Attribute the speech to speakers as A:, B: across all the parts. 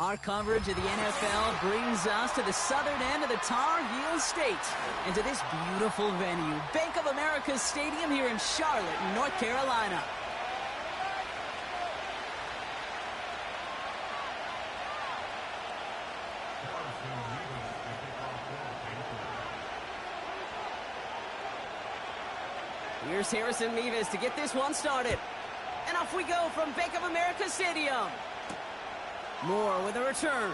A: Our coverage of the NFL brings us to the southern end of the Tar Heel State and to this beautiful venue, Bank of America Stadium here in Charlotte, North Carolina. Here's Harrison Mevis to get this one started. And off we go from Bank of America Stadium. Moore with a return.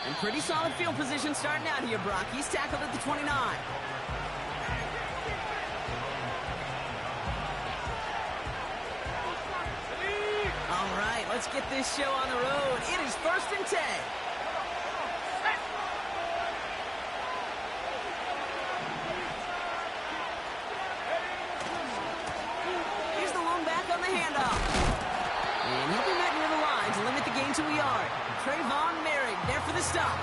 A: And pretty solid field position starting out here, Brock. He's tackled at the 29. All right, let's get this show on the road. It is 1st and 10. Here's the lone back on the handoff. And he'll be met near the line to limit the gain to a yard. Trayvon Merrick there for the stop.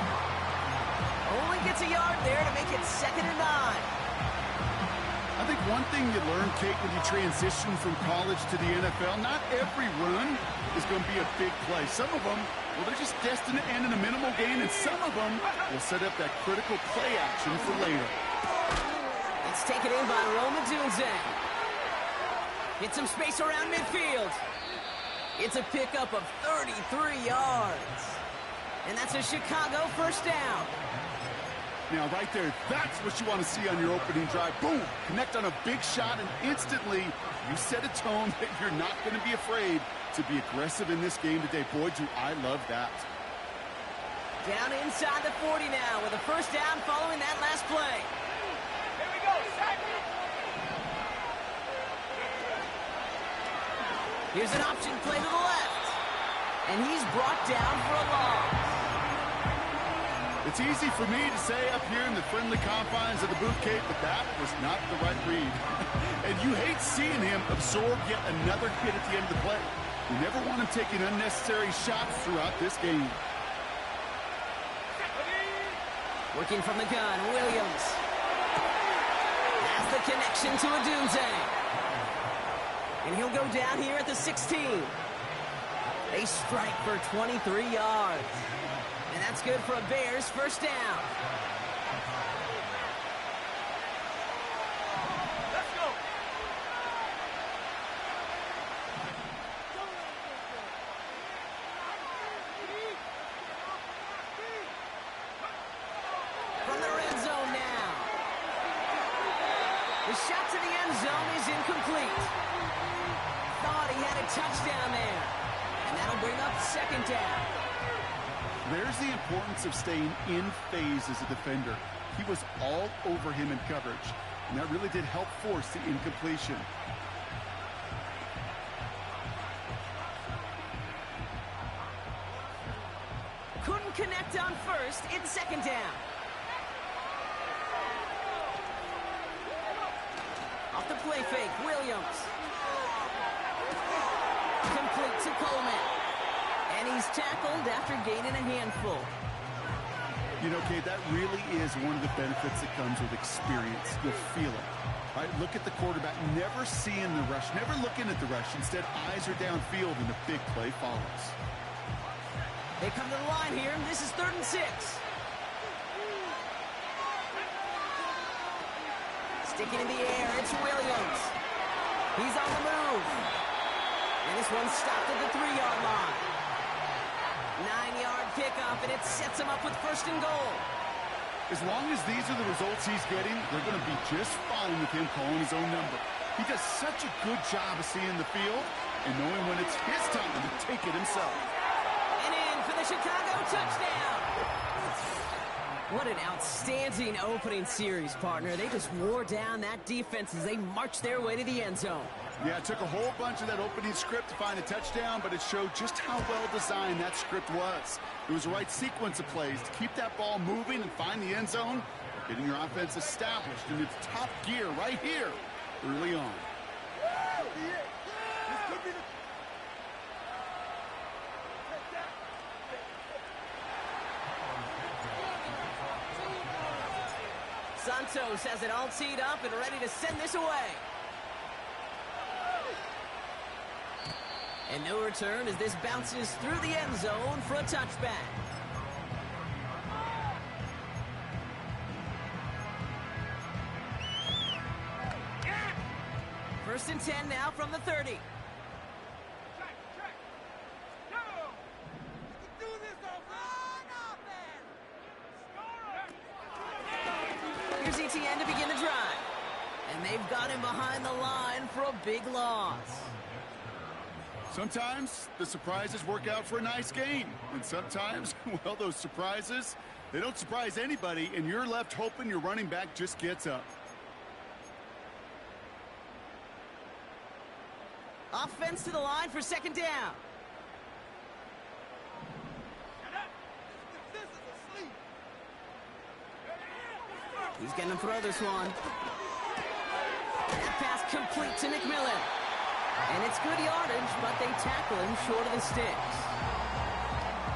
A: Only gets a yard there to make it 2nd and 9.
B: I think one thing you learn, Kate, when you transition from college to the NFL, not every run is going to be a big play. Some of them, well, they're just destined to end in a minimal gain, and some of them will set up that critical play action for later.
A: It's taken in by Rome Odunze. Get some space around midfield. It's a pickup of 33 yards. And that's a Chicago 1st down.
B: Now, right there, that's what you want to see on your opening drive. Boom! Connect on a big shot, and instantly you set a tone that you're not going to be afraid to be aggressive in this game today. Boy, do I love that.
A: Down inside the 40 now with a 1st down following that last play.
C: Here we go, sack.
A: Here's an option play to the left. And he's brought down for a loss.
B: It's easy for me to say up here in the friendly confines of the booth, Kate, but that was not the right read. And you hate seeing him absorb yet another hit at the end of the play. You never want him taking unnecessary shots throughout this game.
A: Working from the gun, Williams. Has the connection to Odunze. And he'll go down here at the 16. They strike for 23 yards. And that's good for a Bears 1st down.
C: Let's go.
A: From the red zone now. The shot to the end zone is incomplete. Thought he had a touchdown there. And that'll bring up 2nd down.
B: There's the importance of staying in phase as a defender. He was all over him in coverage, and that really did help force the incompletion.
A: Couldn't connect on 1st. It's 2nd down. Off the play fake, Williams. Complete to Coleman. And he's tackled after gaining a handful.
B: You know, Kate, that really is one of the benefits that comes with experience. You'll feel it. All right, look at the quarterback, never seeing the rush, never looking at the rush. Instead, eyes are downfield, and the big play follows.
A: They come to the line here, and this is 3rd and 6. Sticking in the air, it's Williams. He's on the move. And this one's stopped at the 3-yard line. 9-yard pickup, and it sets him up with 1st and goal.
B: As long as these are the results he's getting, they're going to be just fine with him calling his own number. He does such a good job of seeing the field and knowing when it's his time to take it himself.
A: And in for the Chicago touchdown. What an outstanding opening series, partner. They just wore down that defense as they marched their way to the end zone.
B: Yeah, it took a whole bunch of that opening script to find a touchdown, but it showed just how well designed that script was. It was the right sequence of plays to keep that ball moving and find the end zone, getting your offense established in its top gear right here early on.
A: Santos has it all teed up and ready to send this away. And no return as this bounces through the end zone for a touchback. First and 10 now from the 30. Here's ETN to begin the drive. And they've got him behind the line for a big loss.
B: Sometimes the surprises work out for a nice game. And sometimes, well, those surprises, they don't surprise anybody, and you're left hoping your running back just gets up.
A: Offense to the line for second down. He's going to throw this one. That pass complete to McMillan. And it's good yardage, but they tackle him short of the sticks.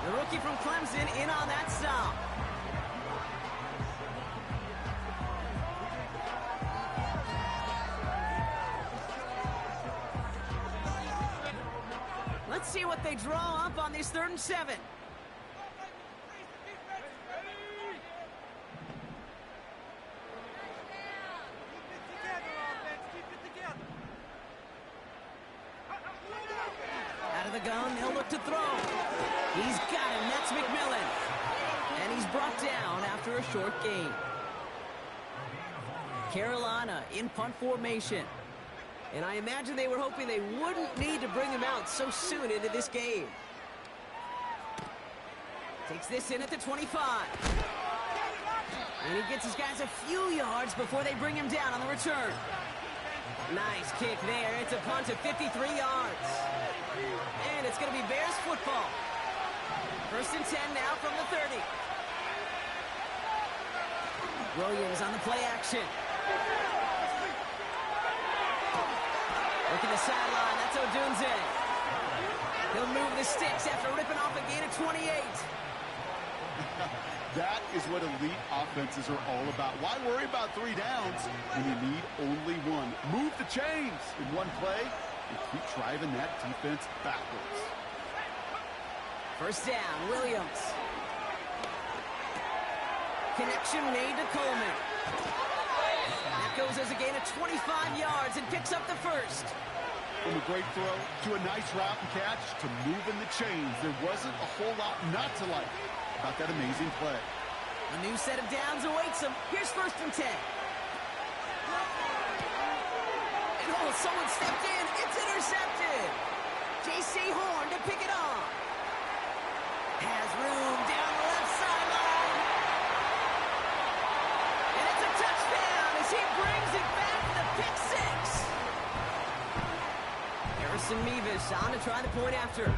A: The rookie from Clemson in on that stop. Let's see what they draw up on this 3rd and 7. Out of the gun, they'll look to throw. He's got him. That's McMillan. And he's brought down after a short gain. Carolina in punt formation. And I imagine they were hoping they wouldn't need to bring him out so soon into this game. Takes this in at the 25. And he gets his guys a few yards before they bring him down on the return. Nice kick there. It's a punt of 53 yards. And it's going to be Bears football. First and 10 now from the 30. Williams on the play action. Look at the sideline. That's Odunze. He'll move the sticks after ripping off a gain of 28.
B: That is what elite offenses are all about. Why worry about 3 downs when you need only 1? Move the chains in one play and keep driving that defense backwards.
A: First down, Williams. Connection made to Coleman. That goes as a gain of 25 yards and picks up the first.
B: From a great throw to a nice route and catch to moving the chains, there wasn't a whole lot not to like about that amazing play.
A: A new set of downs awaits him. Here's first and 10. And oh, someone stepped in. It's intercepted. J.C. Horn to pick it off. Has room down the left sideline. And it's a touchdown as he brings it back to the pick 6. Harrison Mevis on to try the point after.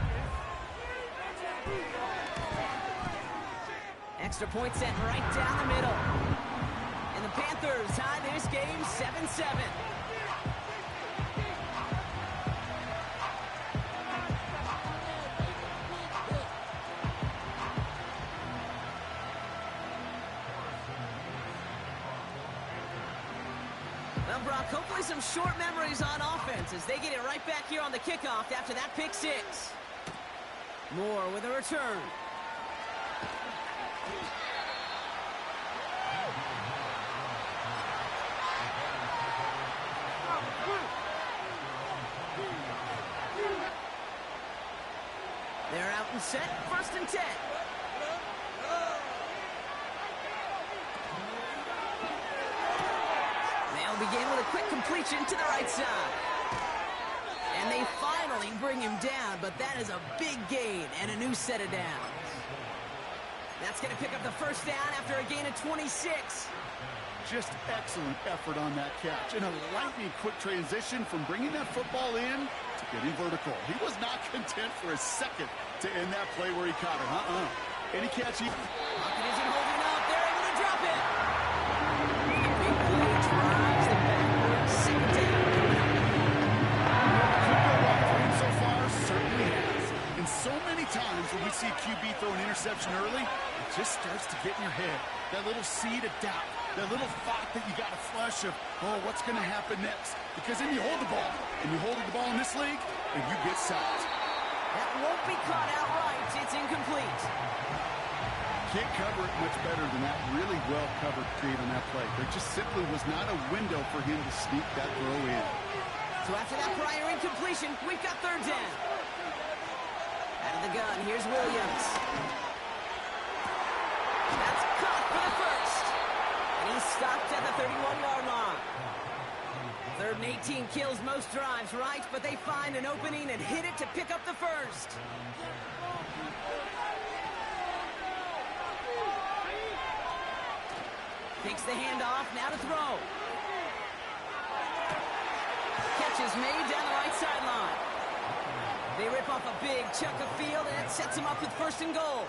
A: Extra point set right down the middle. And the Panthers tie this game 7-7. Well, Brock, hopefully some short memories on offense as they get it right back here on the kickoff after that pick 6. Moore with a return. They're out and set, first and 10. They'll begin with a quick completion to the right side. And they finally bring him down, but that is a big gain and a new set of downs. That's going to pick up the first down after a gain of 26.
B: Just excellent effort on that catch. And a lightning quick transition from bringing that football in to getting vertical. He was not content for a second to end that play where he caught it. Any catch he...
A: Pocket isn't holding up. They're able to drop it. The big play drives them backward. Second down.
B: Could go right for him so far. Certainly has. And so many times when we see a QB throw an interception early, it just starts to get in your head. That little seed of doubt. That little thought that you got a flush of, oh, what's going to happen next? Because then you hold the ball, and you hold the ball in this league, and you get sacked.
A: That won't be caught outright. It's incomplete.
B: Can't cover it much better than that really well-covered create on that play. There just simply was not a window for him to sneak that throw in.
A: So after that prior incompletion, we've got third down. Out of the gun, here's Williams. That's caught for the first. And he's stopped at the 31-yard line. 3rd and 18 kills most drives, right? But they find an opening and hit it to pick up the first. Takes the handoff, now to throw. Catch is made down the right sideline. They rip off a big chunk of field, and it sets them up with 1st and goal.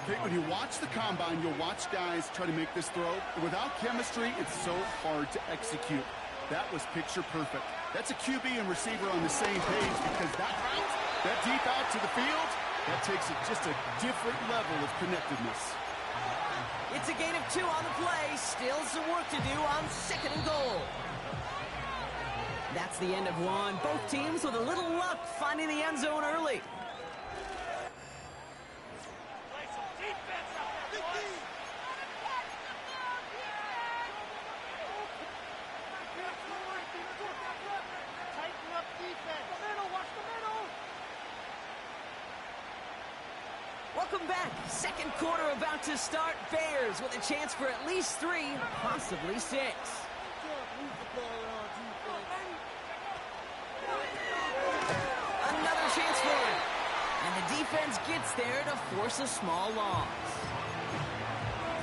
B: Okay, when you watch the combine, you'll watch guys try to make this throw. Without chemistry, it's so hard to execute. That was picture perfect. That's a QB and receiver on the same page because that route, that deep out to the field, that takes it just a different level of connectedness.
A: It's a gain of 2 on the play. Still some work to do on 2nd and goal. That's the end of one. Both teams with a little luck finding the end zone early.
C: Play some defense out there, boys. Tighten up defense. The middle, watch the middle.
A: Welcome back. 2nd quarter about to start. Bears with a chance for at least 3, possibly 6. Another chance for it. And the defense gets there to force a small loss.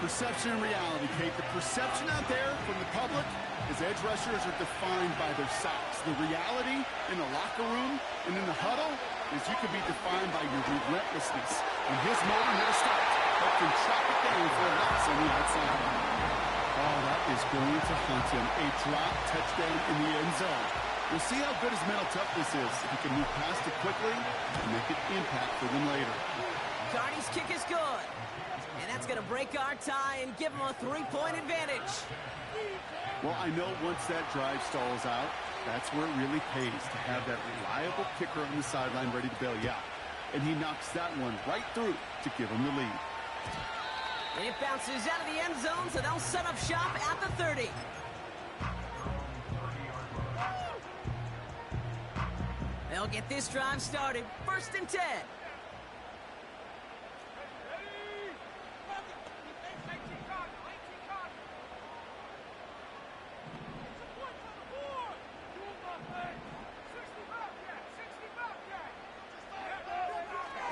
B: Perception and reality, Kate. The perception out there from the public is edge rushers are defined by their size. The reality in the locker room and in the huddle is you can be defined by your relentlessness. And his motor never stopped. That can track it down for a loss on the outside. Oh, that is going to haunt him. A drop touchdown in the end zone. We'll see how good his mental toughness is. If he can move past it quickly and make an impact for them later.
A: Carney's kick is good. And that's going to break our tie and give him a 3-point advantage.
B: Well, I know once that drive stalls out, that's where it really pays to have that reliable kicker on the sideline ready to bail you out. And he knocks that one right through to give him the lead.
A: And it bounces out of the end zone, so they'll set up shop at the 30. They'll get this drive started. 1st and 10.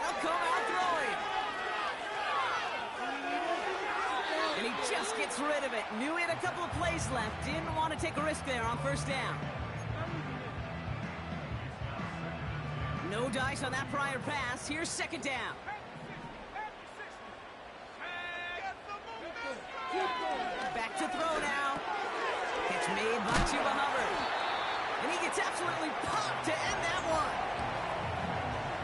A: They'll come out throwing. And he just gets rid of it. Knew he had a couple of plays left. Didn't want to take a risk there on 1st down. No dice on that prior pass. Here's 2nd down. Back to throw now. Catch made by Chuba Hubbard. And he gets absolutely popped to end that one.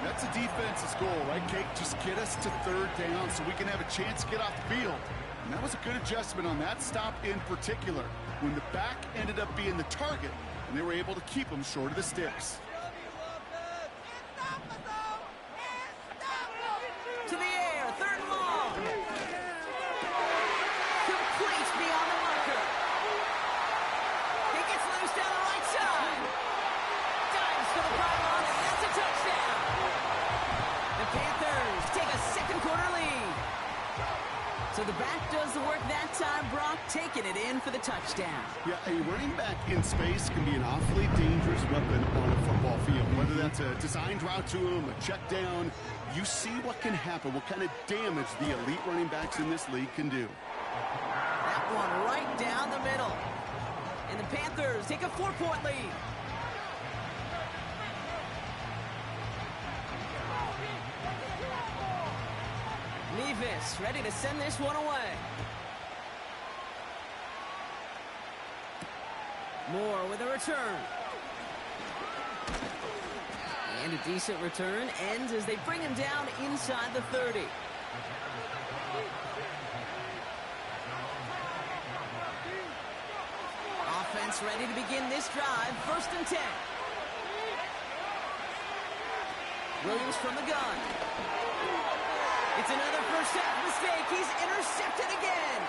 B: That's a defense's goal, right, Kate? Just get us to 3rd down so we can have a chance to get off the field. And that was a good adjustment on that stop in particular, when the back ended up being the target, and they were able to keep him short of the sticks.
A: To the air, 3rd and long. Complete beyond the marker. He gets loose down the right side. Dives for the pylon, and that's a touchdown. The Panthers take a 2nd quarter lead. So the back does the work that time, Brock, taking it in for the touchdown.
B: Yeah, a running back in space can be an awfully dangerous weapon on a football field. Whether that's a designed route to him, a check down, you see what can happen, what kind of damage the elite running backs in this league can do.
A: That one right down the middle. And the Panthers take a 4-point lead. Nevis ready to send this one away. Moore with a return. And a decent return ends as they bring him down inside the 30. Offense ready to begin this drive. 1st and 10. Williams from the gun. It's another first half mistake. He's intercepted again.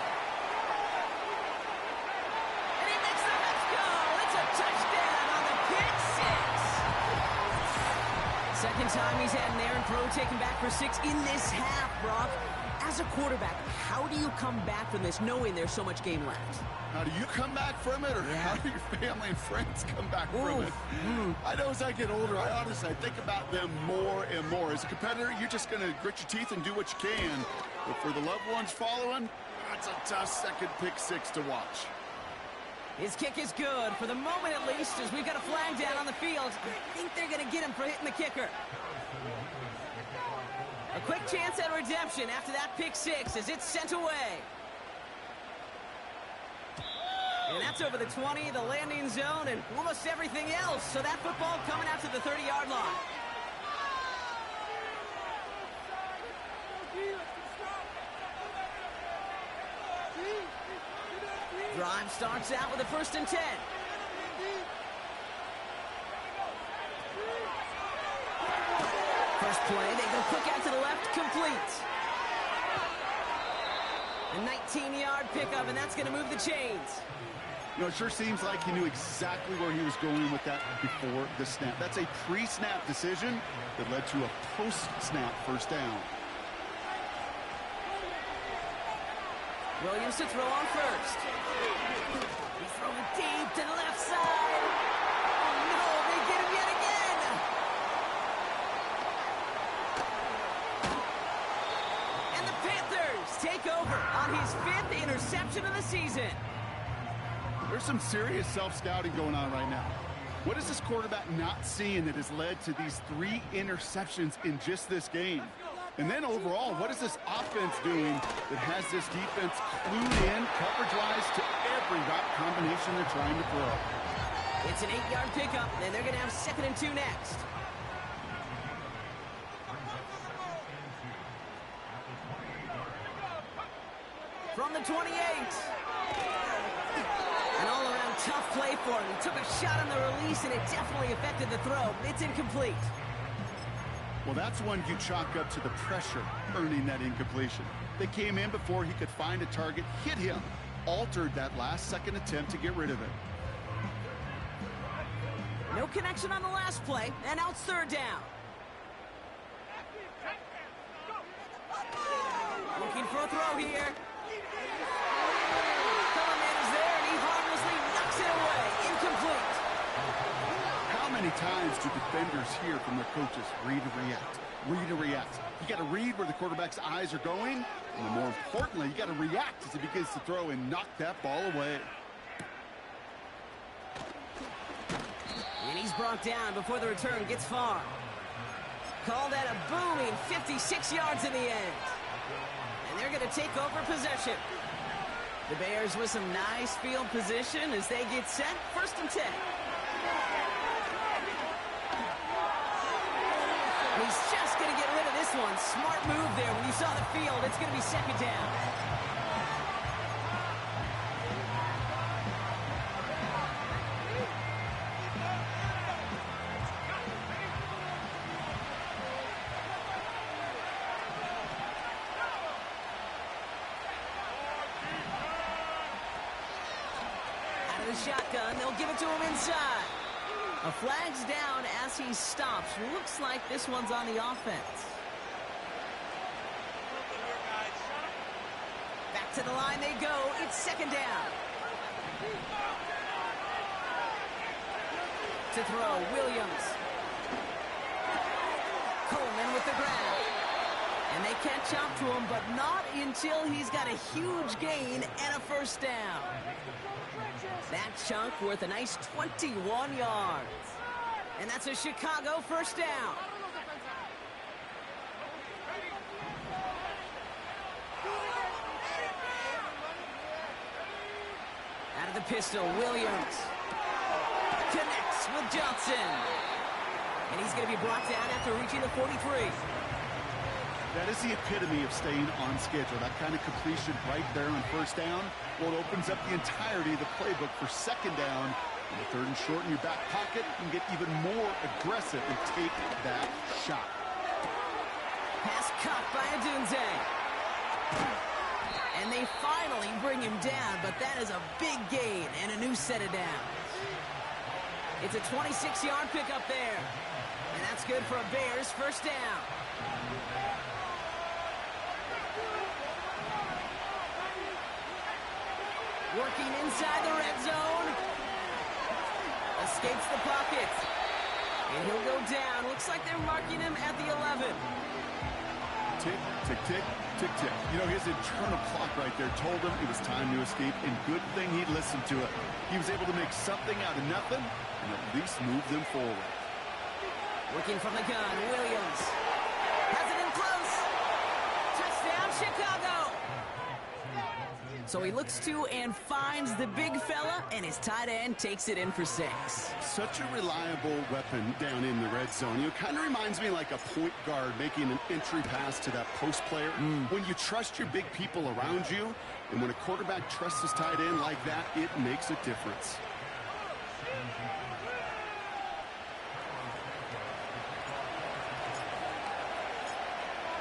A: And he makes the let's go. It's a touchdown on the pick six. Second time he's had an errant throw taken back for 6 in this half, Brock. As a quarterback, how do you come back from this knowing there's so much game left?
B: How do you come back from it, or how do your family and friends come back from it? I know as I get older, I think about them more and more. As a competitor, you're just going to grit your teeth and do what you can. But for the loved ones following, it's a tough second pick six to watch.
A: His kick is good, for the moment at least, as we've got a flag down on the field. I think they're going to get him for hitting the kicker. A quick chance at redemption after that pick six as it's sent away. And that's over the 20, the landing zone, and almost everything else. So that football coming out to the 30-yard line. Drive starts out with a 1st and 10. First play, they go quick out to the left, complete. A 19-yard pickup, and that's going to move the chains.
B: You know, it sure seems like he knew exactly where he was going with that before the snap. That's a pre-snap decision that led to a post-snap first down.
A: Williams to throw on first. He's throwing deep to the left side. Oh, no, they get him yet again. And the Panthers take over on his 5th interception of the season.
B: There's some serious self-scouting going on right now. What is this quarterback not seeing that has led to these 3 interceptions in just this game? And then overall, what is this offense doing that has this defense clued in coverage-wise to every route combination they're trying to throw?
A: It's an 8-yard pickup, and they're going to have 2nd and 2 next. From the 28. An all-around tough play for him. He took a shot on the release, and it definitely affected the throw. It's incomplete.
B: Well, that's one you chalk up to the pressure earning that incompletion. They came in before he could find a target, hit him, altered that last-second attempt to get rid of it.
A: No connection on the last play, and now it's 3rd down. Looking for a throw here. Kellerman is there, and he harmlessly knocks it away. Incomplete.
B: How many times do defenders hear from their coaches, read and react, read and react? You got to read where the quarterback's eyes are going, and more importantly, you got to react as he begins to throw and knock that ball away.
A: And he's brought down before the return gets far. Call that a booming 56 yards in the end. And they're going to take over possession. The Bears with some nice field position as they get set. 1st and 10. And he's just going to get rid of this one. Smart move there when you saw the field. It's going to be 2nd down. Shotgun, they'll give it to him inside. A flag's down as he stops. Looks like this one's on the offense. Back to the line they go. It's 2nd down. To throw, Williams. Coleman with the grab. And they catch up to him, but not until he's got a huge gain and a 1st down. That chunk worth a nice 21 yards. And that's a Chicago 1st down. Out of the pistol, Williams. Connects with Johnson. And he's going to be brought down after reaching the 43.
B: That is the epitome of staying on schedule. That kind of completion right there on 1st down. Well, it opens up the entirety of the playbook for 2nd down. And 3rd and short in your back pocket, you can get even more aggressive and take that shot.
A: caught by Odunze. And they finally bring him down, but that is a big gain and a new set of downs. It's a 26-yard pickup there. And that's good for a Bears first down. Working inside the red zone. Escapes the pocket. And he'll go down. Looks like they're marking him at the 11.
B: Tick, tick, tick, tick, tick. You know, his internal clock right there told him it was time to escape, and good thing he listened to it. He was able to make something out of nothing and at least move them forward.
A: Working from the gun, Williams. Has it in close. Touchdown, Chicago. So he looks to and finds the big fella, and his tight end takes it in for 6.
B: Such a reliable weapon down in the red zone. You know, kind of reminds me like a point guard making an entry pass to that post player. When you trust your big people around you, and when a quarterback trusts his tight end like that, it makes a difference.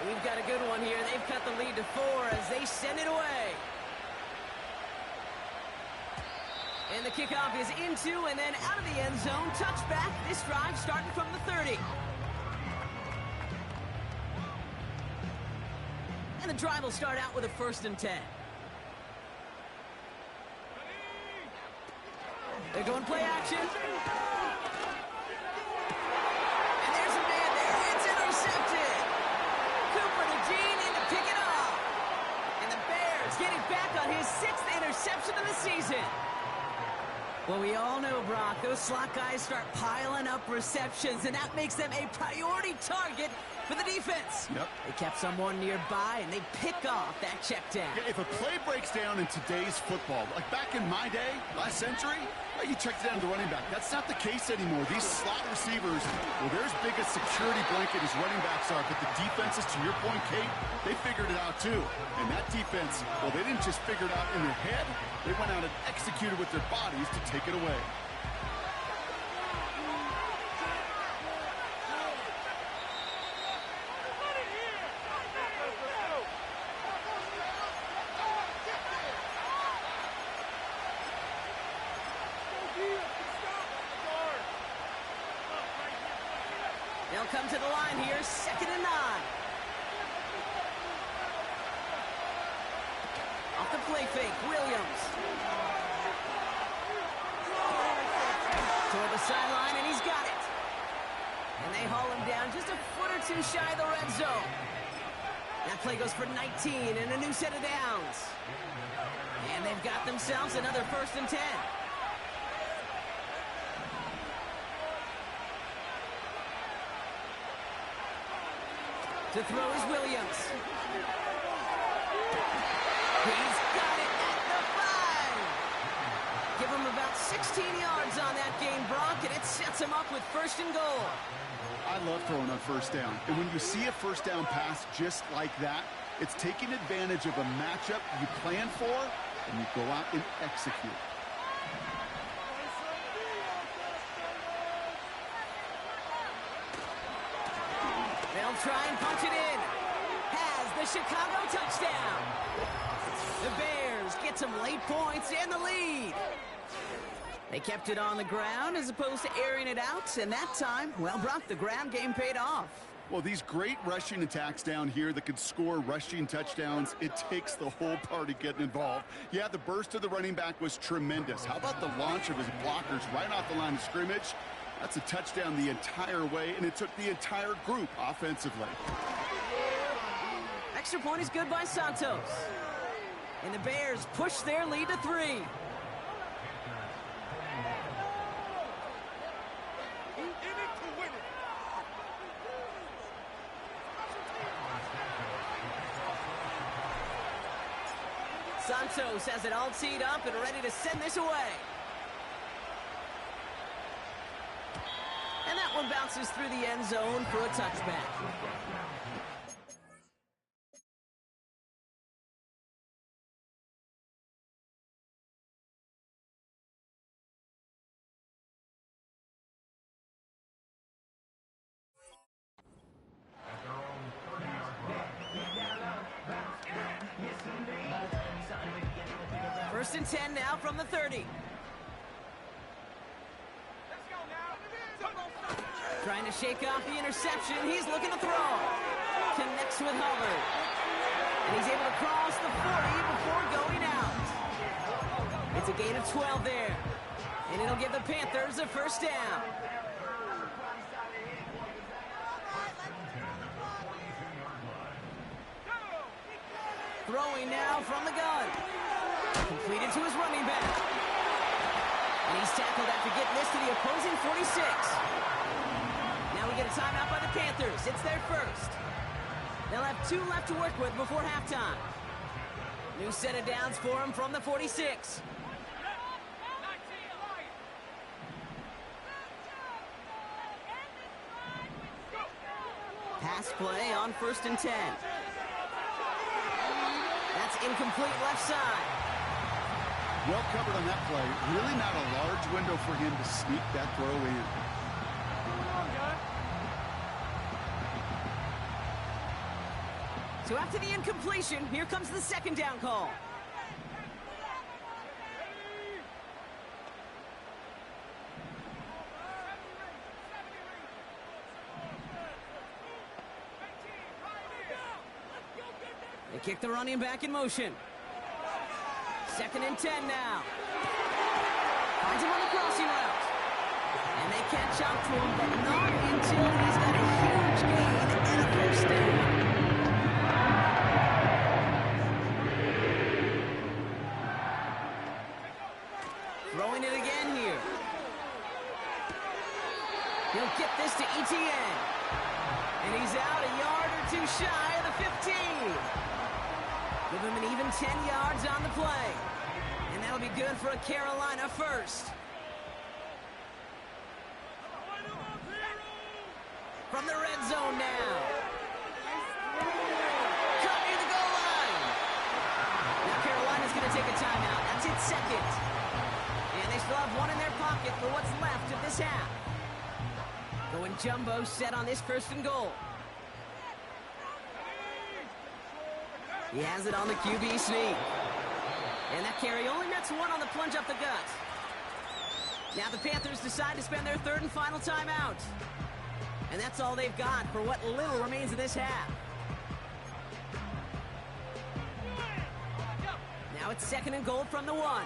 A: We've got a good one here. They've cut the lead to 4 as they send it away. And the kickoff is into and then out of the end zone. Touchback. This drive starting from the 30. And the drive will start out with a 1st and 10. They're going play action. And there's a man there. It's intercepted. Cooper to Jean in to pick it off. And the Bears getting back on his 6th interception of the season. Well, we all know, Brock, those slot guys start piling up receptions, and that makes them a priority target for the defense.
B: Yep.
A: They kept someone nearby, and they pick off that check down.
B: Yeah, if a play breaks down in today's football, like back in my day, last century, you checked it down to the running back. That's not the case anymore. These slot receivers, well, they're as big a security blanket as running backs are, but the defenses, to your point, Kate, they figured it out too. And that defense, well, they didn't just figure it out in their head. They went out and executed with their bodies to take it away.
A: They'll come to the line here, 2nd and 9. Off the play fake, Williams. Toward the sideline, and he's got it. And they haul him down just a foot or 2 shy of the red zone. That play goes for 19 and a new set of downs. And they've got themselves another 1st and 10. To throw is Williams. He's got it at the 5. Give him about 16 yards on that game, Brock, and it sets him up with 1st and goal.
B: I love throwing on 1st down. And when you see a 1st down pass just like that, it's taking advantage of a matchup you plan for, and you go out and execute.
A: They'll try and punch it in. Has the Chicago touchdown. The Bears get some late points and the lead. They kept it on the ground as opposed to airing it out, and that time, well, Brock, the ground game paid off.
B: Well, these great rushing attacks down here that could score rushing touchdowns, it takes the whole party getting involved. Yeah, the burst of the running back was tremendous. How about the launch of his blockers right off the line of scrimmage? That's a touchdown the entire way, and it took the entire group offensively.
A: Extra point is good by Santos. And the Bears push their lead to 3.
C: In it to win it.
A: Santos has it all teed up and ready to send this away. And that one bounces through the end zone for a touchback. First and 10 now from the 30. Trying to shake off the interception. He's looking to throw. Connects with Hubbard. And he's able to cross the 40 before going out. It's a gain of 12 there. And it'll give the Panthers a first down. Throwing now from the gun. Completed to his running back. And he's tackled after getting this to the opposing 46. Now we get a timeout by the Panthers. It's their first. They'll have 2 left to work with before halftime. New set of downs for him from the 46. Pass play on first and 10. That's incomplete left side.
B: Well covered on that play. Really not a large window for him to sneak that throw in.
A: So after the incompletion, here comes the second down call. They kick the running back in motion. Second and 10 now. Finds him on the crossing route. And they catch up to him, but not until he's got a huge gain and a first down. Throwing it again here. He'll get this to Etienne. And he's out a yard or 2 shy of the 15. Give him an even 10 yards on the play. And that'll be good for a Carolina first. From the red zone now. Cut near the goal line. Now Carolina's going to take a timeout. That's its second. And they still have one in their pocket for what's left of this half. Going jumbo set on this first and goal. He has it on the QB sneak. And that carry only nets 1 on the plunge up the gut. Now the Panthers decide to spend their third and final timeout. And that's all they've got for what little remains of this half. Now it's second and goal from the 1.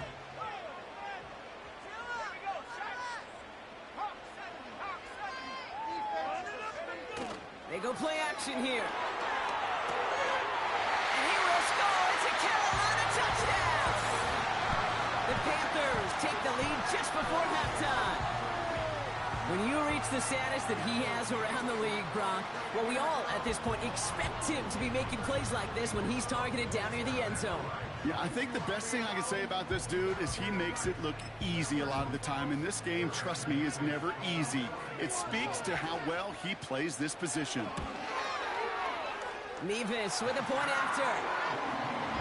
A: They go play action here. And he will score. It's a Carolina touchdown. The Panthers take the lead just before halftime. When you reach the status that he has around the league, Brock, well, we all at this point expect him to be making plays like this when he's targeted down near the end zone.
B: Yeah, I think the best thing I can say about this dude is he makes it look easy a lot of the time. And this game, trust me, is never easy. It speaks to how well he plays this position.
A: Mevis with a point after.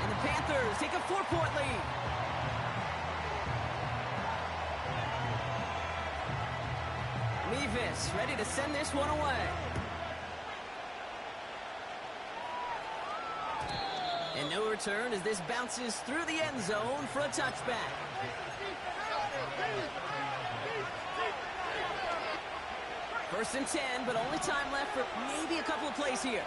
A: And the Panthers take a 4-point lead. Mevis ready to send this one away. And no return as this bounces through the end zone for a touchback. First and 10, but only time left for maybe a couple of plays here.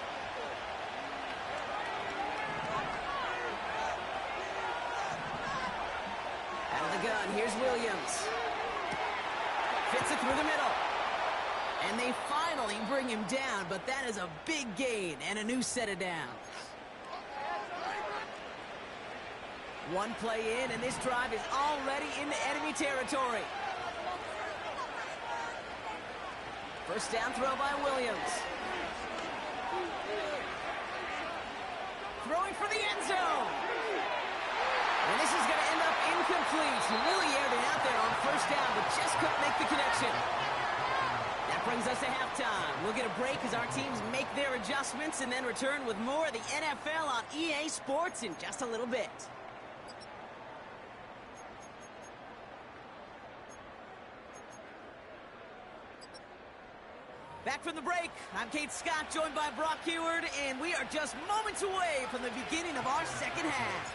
A: Out of the gun, here's Williams. Fits it through the middle. And they finally bring him down, but that is a big gain and a new set of downs. One play in, and this drive is already into enemy territory. First down throw by Williams. Throwing for the end zone. And this is going to end up incomplete. He really aired it out there on first down, but just couldn't make the connection. That brings us to halftime. We'll get a break as our teams make their adjustments and then return with more of the NFL on EA Sports in just a little bit. Back from the break, I'm Kate Scott, joined by Brock Huard, and we are just moments away from the beginning of our second half.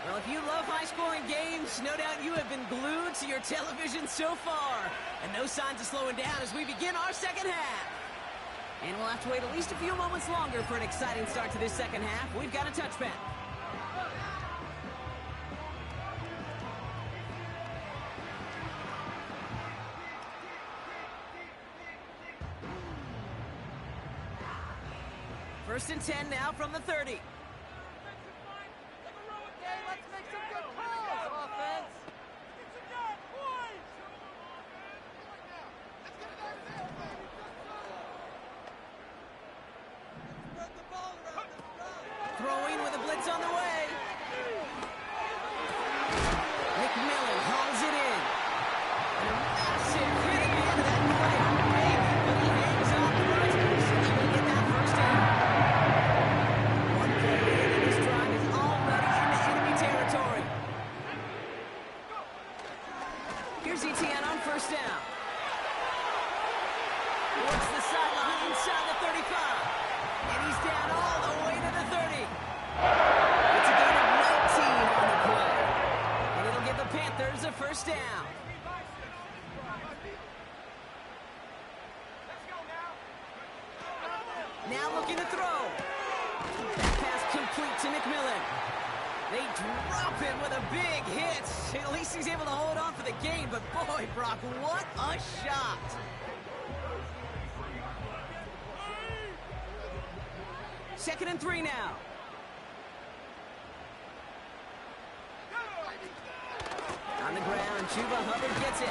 A: Well, if If you love high-scoring games, no doubt you have been glued to your television so far. And no signs of slowing down as we begin our second half. And we'll have to wait at least a few moments longer for an exciting start to this second half. We've got a touchback. First and 10 now from the 30.
C: Let's make some good calls, offense.
A: Throwing with a blitz on the way. McMillan hauls it in. And a massive hit at the end of that play. Maybe, but he hangs on the right. So he will get that first down. One play in, and this drive is already into enemy territory. Here's Etienne on first down. Works the sideline inside the 35. And he's down all the way to the 30. It's a gain of 19 on the play. And it'll give the Panthers a first down. Now looking to throw. That pass complete to McMillan. They drop him with a big hit. At least he's able to hold on for the game. But boy, Brock, what a shot. Second and 3 now. On the ground, Chuba Hubbard gets it.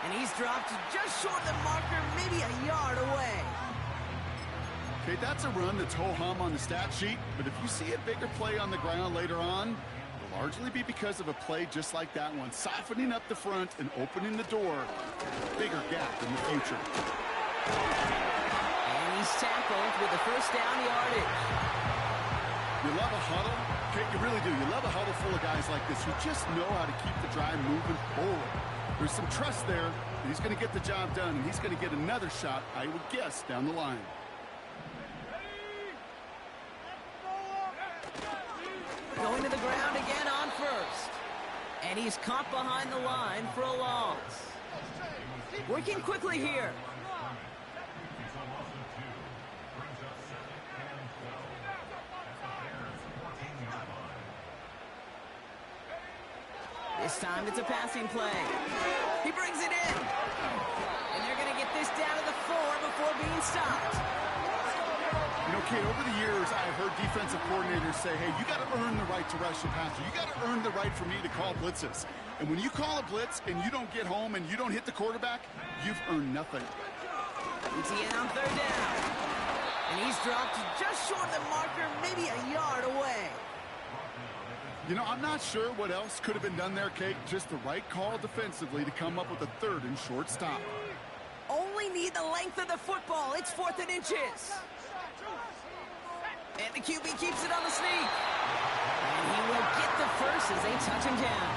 A: And he's dropped just short of the marker, maybe a yard away.
B: Okay, that's a run that's ho-hum on the stat sheet, but if you see a bigger play on the ground later on, it'll largely be because of a play just like that one, softening up the front and opening the door, bigger gap in the future.
A: And he's tackled with the first down yardage.
B: You love a huddle? Okay, you really do. You love a huddle full of guys like this who just know how to keep the drive moving forward. There's some trust there that he's going to get the job done, and he's going to get another shot, I would guess, down the line.
A: Going to the ground again on first. And he's caught behind the line for a loss. Working quickly here. This time it's a passing play. He brings it in. And they're going to get this down to the 4 before being stopped.
B: You know, Kate, over the years, I've heard defensive coordinators say, hey, you got to earn the right to rush the passer. You got to earn the right for me to call blitzes. And when you call a blitz and you don't get home and you don't hit the quarterback, you've earned nothing.
A: Etienne on third down. And he's dropped just short of the marker, maybe a yard away.
B: You know, I'm not sure what else could have been done there, Kate. Just the right call defensively to come up with a third and short stop.
A: Only need the length of the football. It's 4th and inches. And the QB keeps it on the sneak. And he will get the first as they touch him down.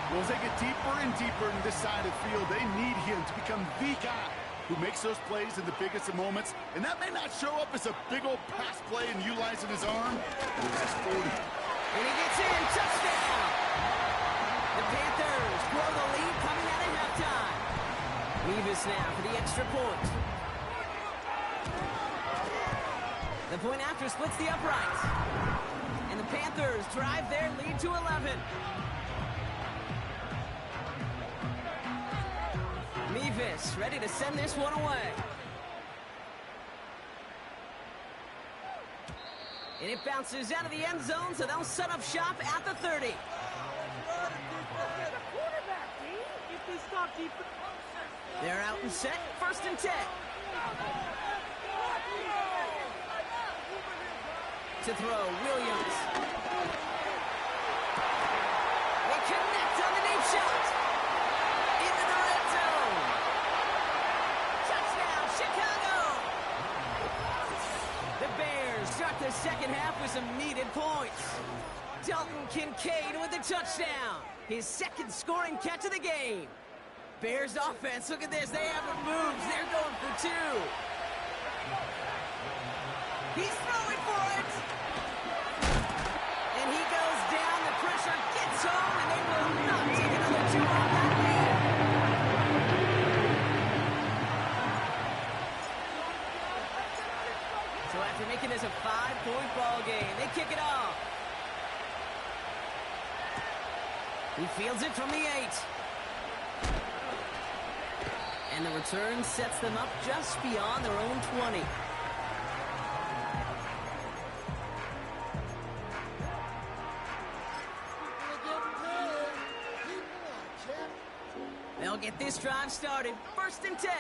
B: Well, as they get deeper and deeper into this side of the field, they need him to become the guy who makes those plays in the biggest of moments. And that may not show up as a big old pass play and utilizing his arm. It's just 40.
A: And he gets in. Touchdown. The Panthers grow the lead coming out of halftime. Mevis now for the extra point. The point after splits the uprights. And the Panthers drive their lead to 11. Mevis ready to send this one away. And it bounces out of the end zone, so they'll set up shop at the 30. They're out and set, 1st and 10. To throw, Williams. They connect on the deep shot. Into the red zone. Touchdown, Chicago. The Bears start the second half with some needed points. Dalton Kincaid with the touchdown. His second scoring catch of the game. Bears offense, look at this. They haven't moved. They're going for 2. He's throwing for it. And he goes down 5-point ball game. They kick it off. He fields it from the 8. And the return sets them up just beyond their own 20. They'll get this drive started. 1st and 10.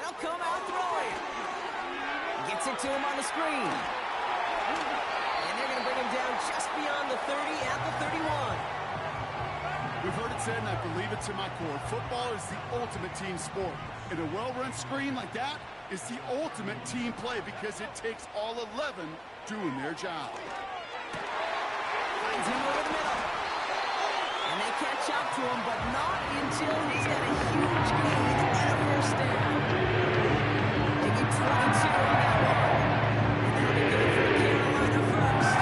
A: They'll come out throwing. Gets it to him on the screen. And they're going to bring him down just beyond the 30 at the 31.
B: We've heard it said, and I believe it to my core, football is the ultimate team sport. And a well-run screen like that is the ultimate team play because it takes all 11 doing their job.
A: Finds him over the middle. And they catch up to him, but not until he's got a huge gain and a 1st down. They get 22 on that one. And that'll be good for Carolina 1st.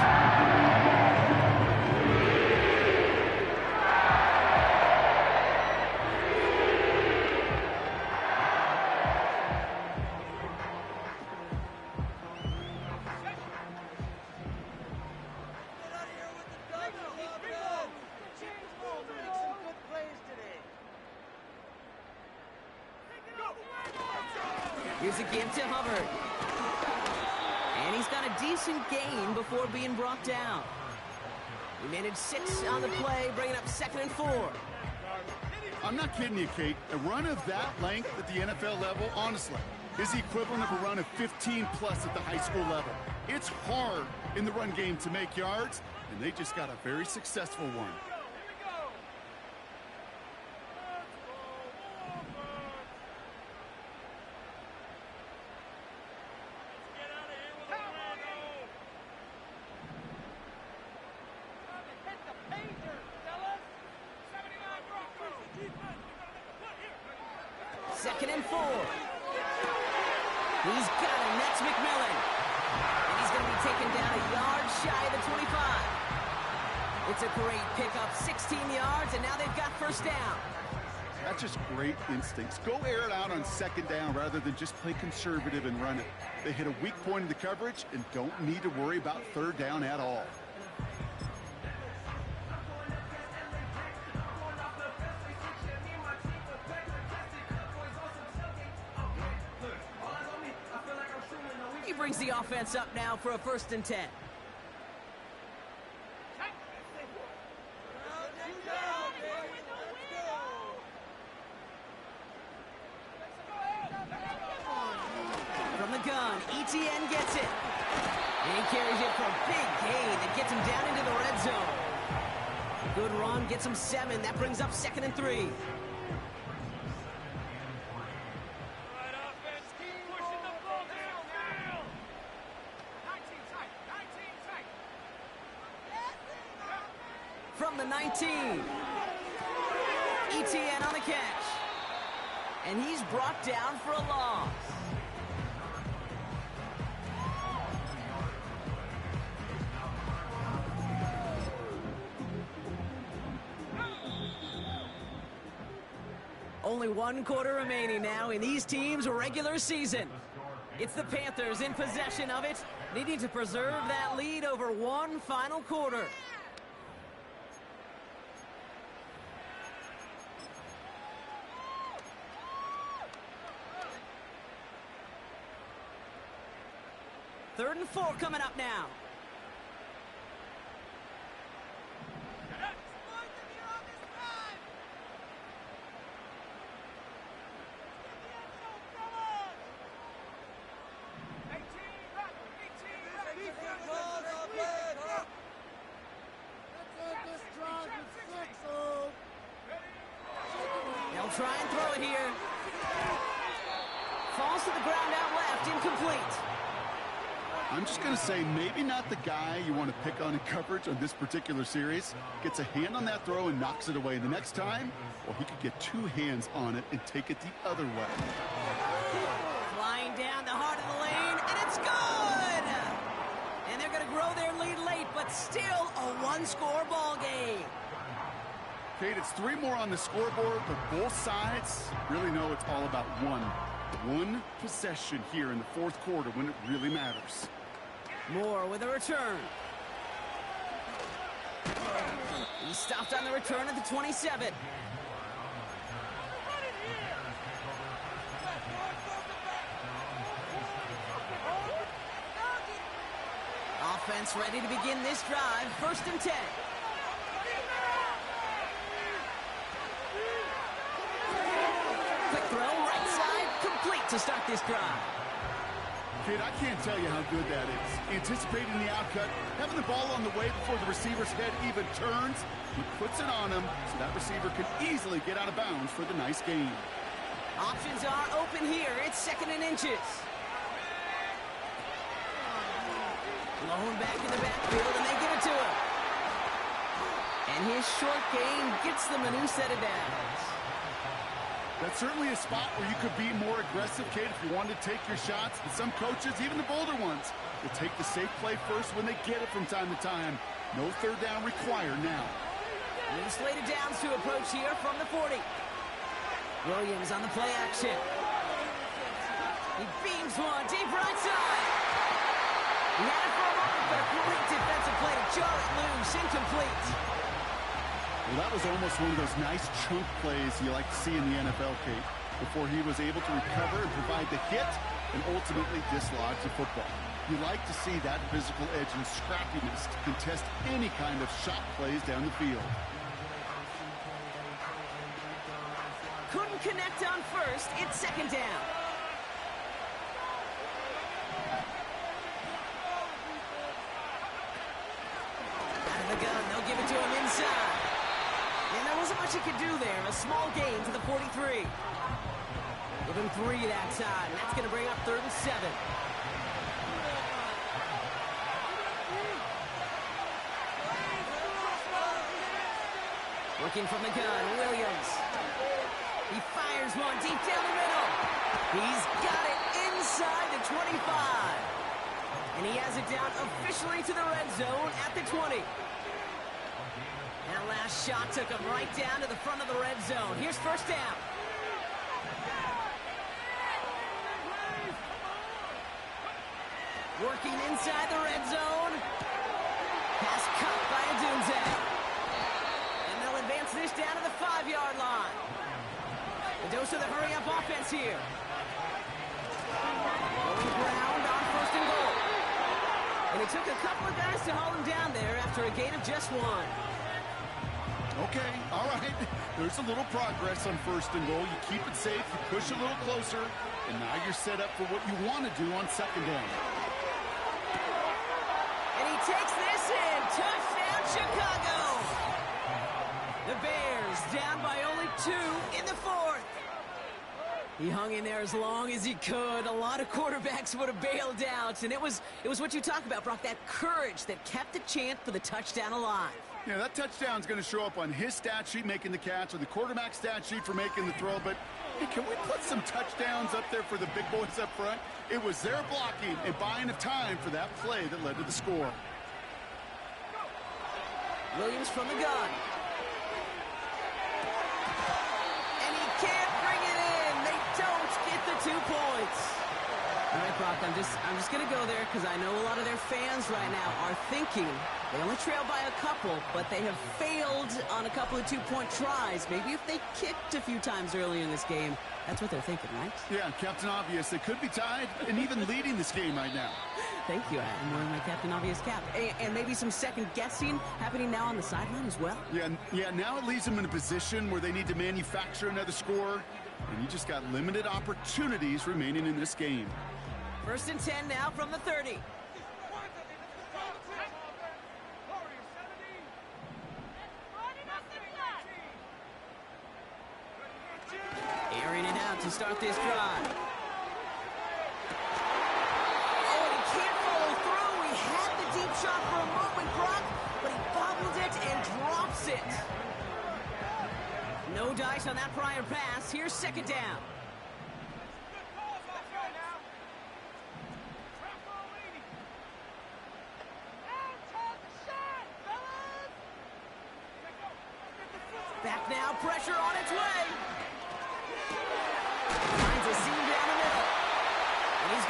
A: Here's a give to Hubbard. And he's got a decent gain before being brought down. He managed 6 on the play, bringing up 2nd and 4.
B: I'm not kidding you, Kate. A run of that length at the NFL level, honestly, is the equivalent of a run of 15-plus at the high school level. It's hard in the run game to make yards, and they just got a very successful one.
A: Second and 4. He's got him. That's McMillan. And he's going to be taken down a yard shy of the 25. It's a great pickup, 16 yards, and now they've got 1st down.
B: That's just great instincts. Go air it out on 2nd down rather than just play conservative and run it. They hit a weak point in the coverage and don't need to worry about 3rd down at all.
A: He brings the offense up now for a 1st and 10. From the gun, ETN gets it. And he carries it for a big gain that gets him down into the red zone. Good run, gets him 7. That brings up 2nd and 3. From the 19. ETN on the catch. And he's brought down for a loss. Only 1 quarter remaining now in these teams' regular season. It's the Panthers in possession of it, needing to preserve that lead over 1 final quarter. Third and 4 coming up now. They'll try and throw it here. Falls to the ground out left, incomplete.
B: I'm just going to say maybe not the guy you want to pick on in coverage on this particular series. Gets a hand on that throw and knocks it away. The next time, well, he could get 2 hands on it and take it the other way.
A: Flying down the heart of the lane, and it's good! And they're going to grow their lead late, but still a 1-score ball game.
B: Kate, it's 3 more on the scoreboard, but both sides really know it's all about 1. One possession here in the fourth quarter when it really matters.
A: Moore with a return. He stopped on the return at the 27. Offense ready to begin this drive. 1st and 10. Quick throw, right side, complete to start this drive.
B: Kid, I can't tell you how good that is. Anticipating the outcut, having the ball on the way before the receiver's head even turns. He puts it on him so that receiver can easily get out of bounds for the nice gain.
A: Options are open here. It's 2nd and inches. Blown back in the backfield, and they give it to him. And his short gain gets them a new set of downs.
B: That's certainly a spot where you could be more aggressive, kid, if you wanted to take your shots. But some coaches, even the bolder ones, will take the safe play first when they get it from time to time. No 3rd down required now.
A: New slate of downs to approach here from the 40. Williams on the play action. He beams one deep right side. He had it for a moment, but a great defensive play to jar it loose. Incomplete.
B: Well, that was almost one of those nice chunk plays you like to see in the NFL, Kate, before he was able to recover and provide the hit and ultimately dislodge the football. You like to see that physical edge and scrappiness to contest any kind of shot plays down the field.
A: Couldn't connect on 1st. It's 2nd down. Out of the gun, they'll give it to him inside. And there wasn't much he could do there. A small gain to the 43. Give him 3 that time. That's going to bring up 3rd and 7. Working from the gun, Williams. He fires one deep down the middle. He's got it inside the 25. And he has it down officially to the red zone at the 20. That last shot took him right down to the front of the red zone. Here's 1st down. Working inside the red zone. Pass caught by Odunze. And they'll advance this down to the 5-yard line. A dose of the hurry-up offense here. Going ground on 1st and goal. And it took a couple of guys to haul him down there after a gain of just 1.
B: Okay, all right. There's a little progress on 1st and goal. You keep it safe, you push a little closer, and now you're set up for what you want to do on 2nd down.
A: And he takes this in. Touchdown, Chicago. The Bears down by only 2 in the 4th. He hung in there as long as he could. A lot of quarterbacks would have bailed out, and it was what you talk about, Brock, that courage that kept the chant for the touchdown alive.
B: Yeah, that touchdown's going to show up on his stat sheet making the catch or the quarterback stat sheet for making the throw, but hey, can we put some touchdowns up there for the big boys up front? It was their blocking and buying of time for that play that led to the score.
A: Williams from the gun. And he can't bring it in. They don't get the 2 points. All right, Brock, I'm just going to go there because I know a lot of their fans right now are thinking they only trail by a couple, but they have failed on a couple of 2-point tries. Maybe if they kicked a few times early in this game, that's what they're thinking, right?
B: Yeah, Captain Obvious. They could be tied and even leading this game right now.
A: Thank you. I'm wearing my Captain Obvious cap. And maybe some second guessing happening now on the sideline as well.
B: Yeah, now it leaves them in a position where they need to manufacture another score, and you just got limited opportunities remaining in this game.
A: 1st and 10 now from the 30. Airing it out to start this drive. Oh, and he can't follow through. He had the deep shot for a moment, Brock, but he bobbled it and drops it. No dice on that prior pass. Here's 2nd down. Back now, pressure on its way. Finds a seam down the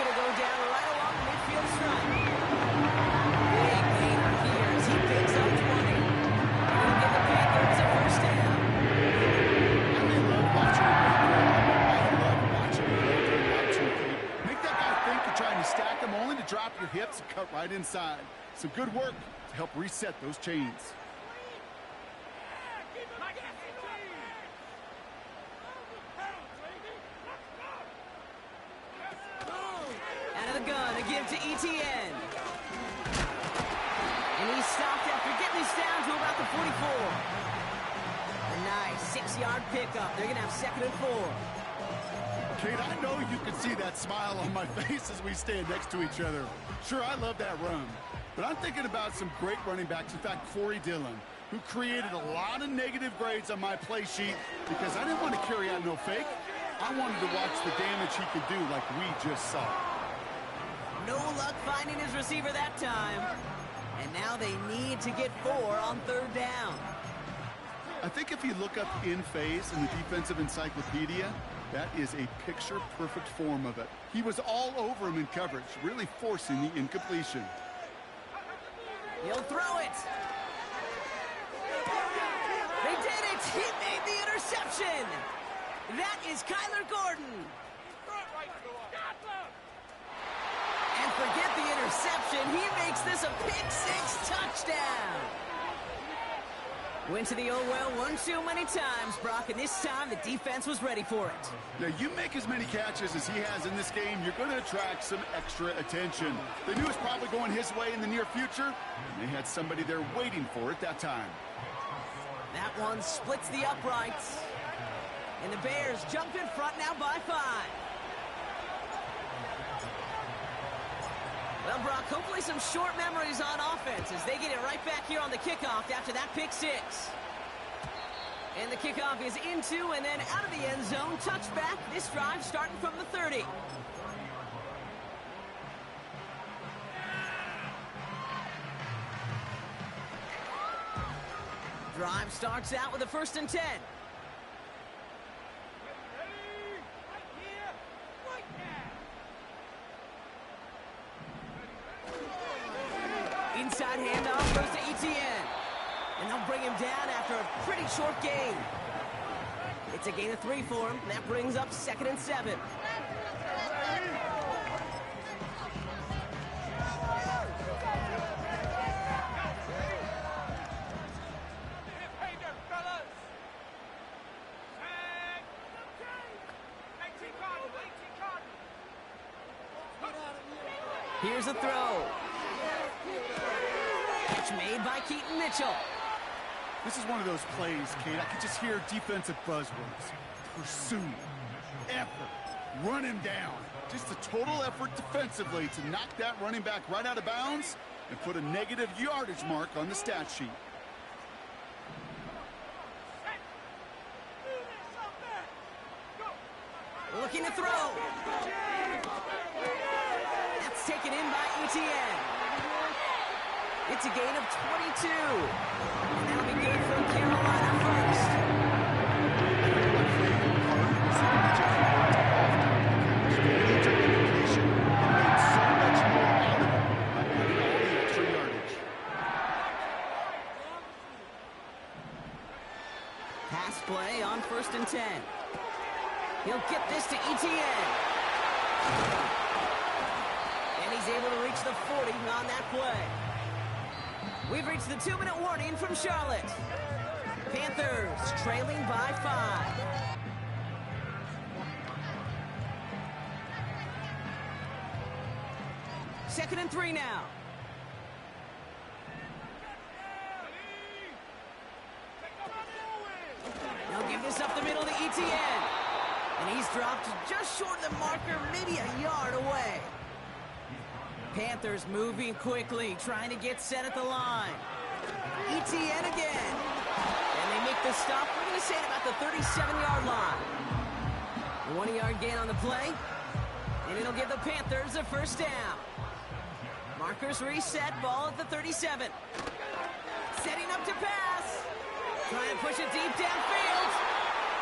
A: going to go down right along the midfield stripe. Big gainer here as he picks up 20. And he'll give the Panthers a first down.
B: I may love watching him run. I love watching him run during the opportunity. Make that guy think you're trying to stack him, only to drop your hips and cut right inside. Some good work to help reset those chains.
A: Out of the gun, a give to Etienne. And he's stopped after getting this down to about the 44. A nice 6-yard pickup. They're going to have 2nd and 4.
B: Kate, I know you can see that smile on my face as we stand next to each other. Sure, I love that run. But I'm thinking about some great running backs. In fact, Corey Dillon, who created a lot of negative grades on my play sheet because I didn't want to carry out no fake. I wanted to watch the damage he could do like we just saw.
A: No luck finding his receiver that time. And now they need to get 4 on 3rd down.
B: I think if you look up in phase in the defensive encyclopedia, that is a picture-perfect form of it. He was all over him in coverage, really forcing the incompletion.
A: He'll throw it. They did it. He made the interception. That is Kyler Gordon. And forget the interception. He makes this a pick-6 touchdown. Went to the old well one too many times, Brock, and this time the defense was ready for it.
B: Now, you make as many catches as he has in this game, you're going to attract some extra attention. They knew it was probably going his way in the near future, and they had somebody there waiting for it that time.
A: That one splits the uprights. And the Bears jump in front now by 5. Well, Brock, hopefully some short memories on offense as they get it right back here on the kickoff after that pick-6. And the kickoff is into and then out of the end zone. Touchback. This drive starting from the 30. Drive starts out with a 1st and 10. Inside handoff goes to Etienne. And they'll bring him down after a pretty short gain. It's a gain of 3 for him. And that brings up 2nd and 7. Here's a throw. Catch made by Keaton Mitchell.
B: This is one of those plays, Kate. I could just hear defensive buzzwords. Pursue, effort, run him down. Just a total effort defensively to knock that running back right out of bounds and put a negative yardage mark on the stat sheet.
A: Looking to throw. That's taken in by Etienne. It's a gain of 22. And that'll be good for Carolina first. Pass play on 1st and 10. He'll get this to Etienne. And he's able to reach the 40 on that play. We've reached the 2-minute warning from Charlotte. Panthers trailing by 5. Second and 3 now. They'll give this up the middle to Etienne. And he's dropped just short of the marker, maybe a yard away. Panthers moving quickly, trying to get set at the line. Etienne again. And they make the stop, we're going to say, at about the 37-yard line. A 1-yard gain on the play. And it'll give the Panthers a first down. Markers reset, ball at the 37. Setting up to pass. Trying to push it deep downfield.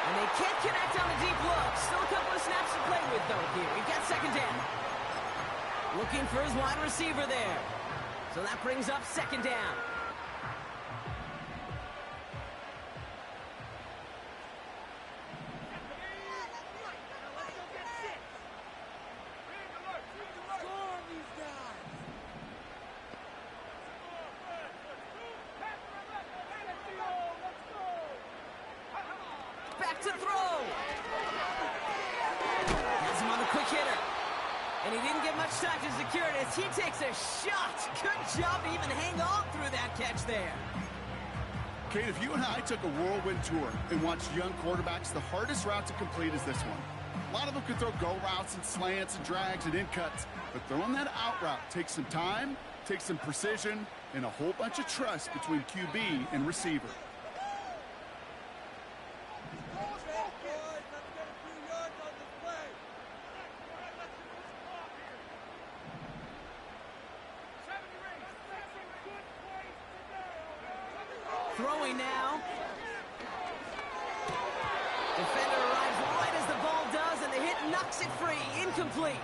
A: And they can't connect on the deep look. Still a couple of snaps to play with, though, here. We've got second down. Looking for his wide receiver there. So that brings up second down. Back to throw. Has him on the quick hitter. And he didn't get much time to secure it as he takes a shot. Good job to even hang on through that catch there.
B: Kate, if you and I took a whirlwind tour and watched young quarterbacks, the hardest route to complete is this one. A lot of them can throw go routes and slants and drags and in cuts, but throwing that out route takes some time, takes some precision, and a whole bunch of trust between QB and receiver.
A: Throwing now. Defender arrives right as the ball does, and the hit knocks it free. Incomplete.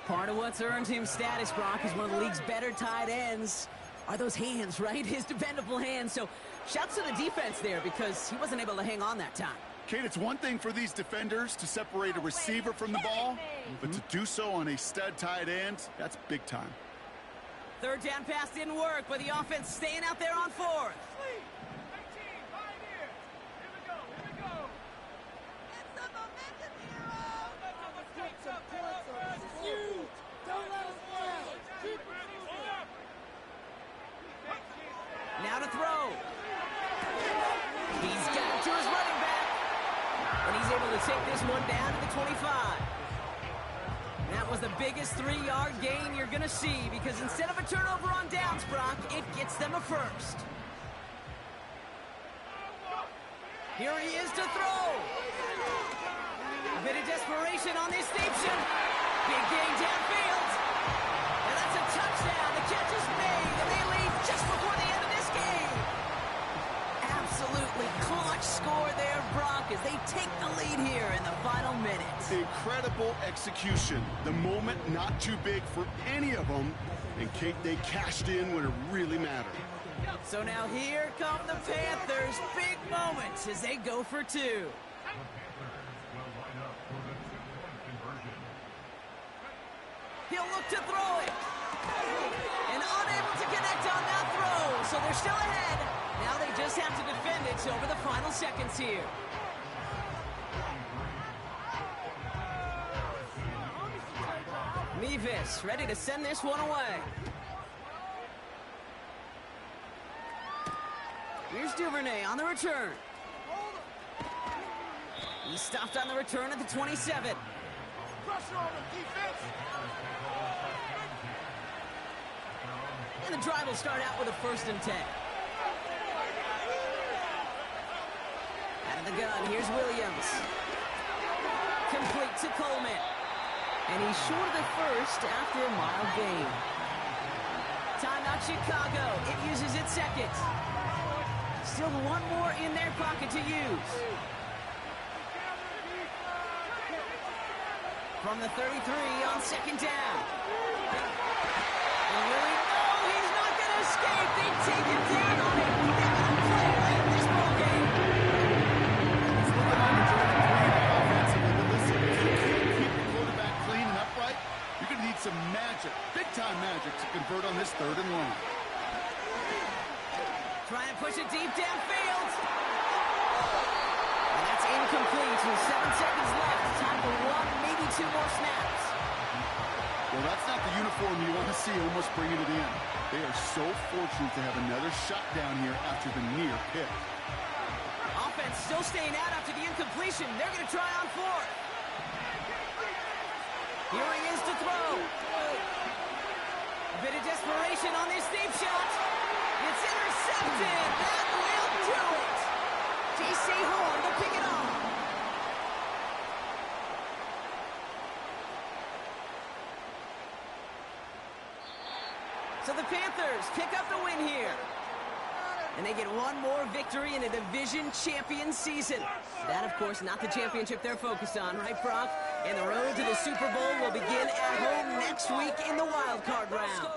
A: Part of what's earned him status, Brock, is one of the league's better tight ends. Are those hands, right? His dependable hands. So shouts to the defense there because he wasn't able to hang on that time.
B: Kate, it's one thing for these defenders to separate a receiver from the ball, but to do so on a stud tight end, that's big time.
A: Third down pass didn't work, but the offense staying out there on fourth. Now to throw. He's got it to his running back. And he's able to take this one down to the 25. That was the biggest 3-yard gain you're going to see because instead of a turnover on downs, Brock, it gets them a first. Here he is to throw. A bit of desperation on this deep shot. Big gain downfield. And that's a touchdown. The catch is made, and they lead just before the end of this game. Absolutely clutch score there, Brock, as they take the lead here in the final minutes.
B: Incredible execution. The moment not too big for any of them. And Kate, they cashed in when it really mattered.
A: So now here come the Panthers. Big moments as they go for two. He'll look to throw it. And unable to connect on that throw. So they're still ahead. Now they just have to defend it over the final seconds here. Mevis ready to send this one away. Here's Duvernay on the return. He stopped on the return at the 27.
C: Pressure on the defense.
A: And the drive will start out with a 1st and 10. Out of the gun, here's Williams. Complete to Coleman. And he's short of the first after a mild gain. Timeout Chicago. It uses its second. Still one more in their pocket to use. From the 33 on second down. And really, oh, he's not going to escape. They take him down on a pivotal play late in this ball game.
B: It's looking like a Jordan Green offensively, but listen, if you can't keep the quarterback clean and upright, you're going to need some magic, big-time magic, to convert on this 3rd and long.
A: Try and push it deep downfield. And that's incomplete with 7 seconds left. Time for 1, maybe 2 more snaps.
B: Well, that's not the uniform you want to see almost bringing it in. They are so fortunate to have another shot down here after the near pick.
A: Offense still staying out after the incompletion. They're going to try on 4th. Here he is to throw. A bit of desperation on this deep shot. It's intercepted. That will do it. J.C. Horn to pick it off. So the Panthers pick up the win here. And they get one more victory in a division champion season. That, of course, not the championship they're focused on, right, Brock? And the road to the Super Bowl will begin at home next week in the wild card round.